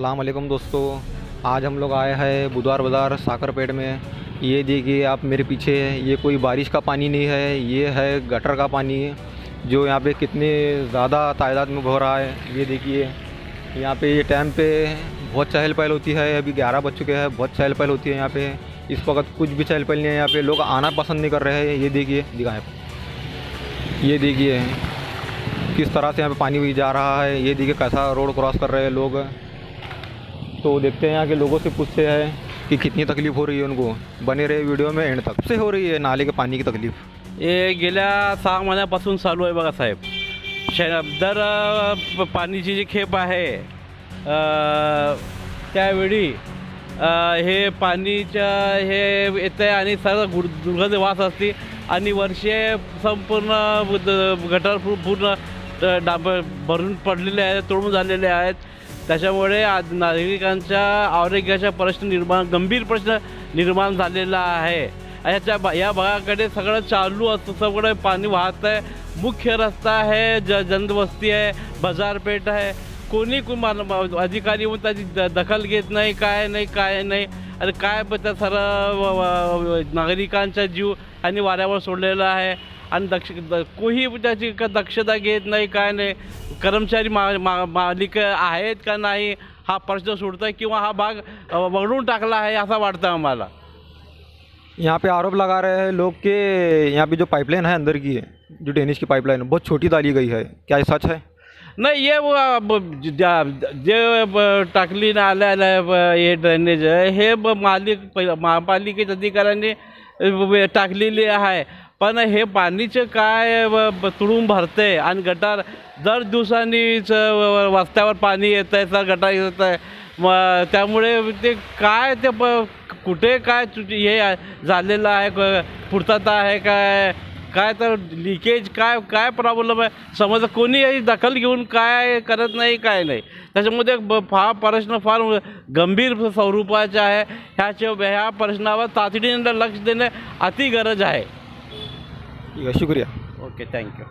अस्सलाम वालेकुम दोस्तों। आज हम लोग आए हैं बुधवार बाज़ार साकरपेट में। ये देखिए आप मेरे पीछे, ये कोई बारिश का पानी नहीं है, ये है गटर का पानी जो यहाँ पे कितने ज़्यादा तादाद में बह रहा है। ये देखिए यहाँ पे ये टाइम पे बहुत चहल पहल होती है। अभी 11 बज चुके हैं, बहुत चहल पहल होती है यहाँ पे। इस वक्त कुछ भी चहल पहल नहीं है यहाँ पे, लोग आना पसंद नहीं कर रहे हैं। ये देखिए दिखाएँ, ये देखिए किस तरह से यहाँ पे पानी भी जा रहा है। ये देखिए कैसा रोड क्रॉस कर रहे हैं लोग। तो देखते हैं यहाँ के लोगों से, पूछते हैं कि कितनी तकलीफ़ हो रही है उनको। बने रहे वीडियो में एंड तक। से हो रही है नाले के पानी की तकलीफ़, हे गेल्या 6 महिन्यापासून चालू आहे बघा साहेब। दर पाण्याची जी खेप आहे त्यावेळी हे पाणीच्या हे येतं आहे आणि सर्व दुर्गंध वास असते आणि वर्षे संपूर्ण गटार पूर्ण भरून पडलेले आहेत, तोडून झालेले आहेत। त्याच्यामुळे नागरिकांच्या आरोग्याचा गंभीर प्रश्न निर्माण झालेला आहे। या भागाकडे सगळं चालू असतं, सगळं पाणी वाहत आहे। मुख्य रस्ता आहे, जनवस्ती आहे, बाजारपेठ आहे, कोणी अधिकारी येऊन त्याची दखल घेत नाही, काय नाही। आणि काय त्या सर्व नागरिकांचा जीव आणि वाऱ्यावर सोडलेला आहे आणि कोणी त्याची दक्षता घेत नाही, काय नाही। कर्मचारी मालिक आहेत का नाही हा प्रश्न सुटतोय किंवा हा भाग वगळून टाकला आहे असं वाटतं आम्हाला। यहाँ पे आरोप लगा रहे हैं लोग कि यहाँ पे जो पाइपलाइन है अंदर की है, जो ड्रेनेज की पाइपलाइन बहुत छोटी डाली गई है। क्या ये सच है? नहीं, ये जे टाकली नाल्याला हे ड्रेनेज आहे हे महापालिकेच्या अधिकाऱ्यांनी टाकलेली आहे। पण हे पाणीचं काय तुडून भरते आणि गटार दर दिवसांनीच रस्त्यावर पाणी येतं आहे, तर गटार येत आहे। त्यामुळे ते काय ते कुठे काय हे झालेलं आहे, पूर्तता आहे काय तर लिकेज काय प्रॉब्लेम आहे समजा कोणी याची दखल घेऊन काय करत नाही, काय नाही। त्याच्यामध्ये हा प्रश्न फार गंभीर स्वरूपाचा आहे। ह्या प्रश्नावर तातडीने लक्ष देणे अति गरज आहे। शुक्रिया। Okay, thank you.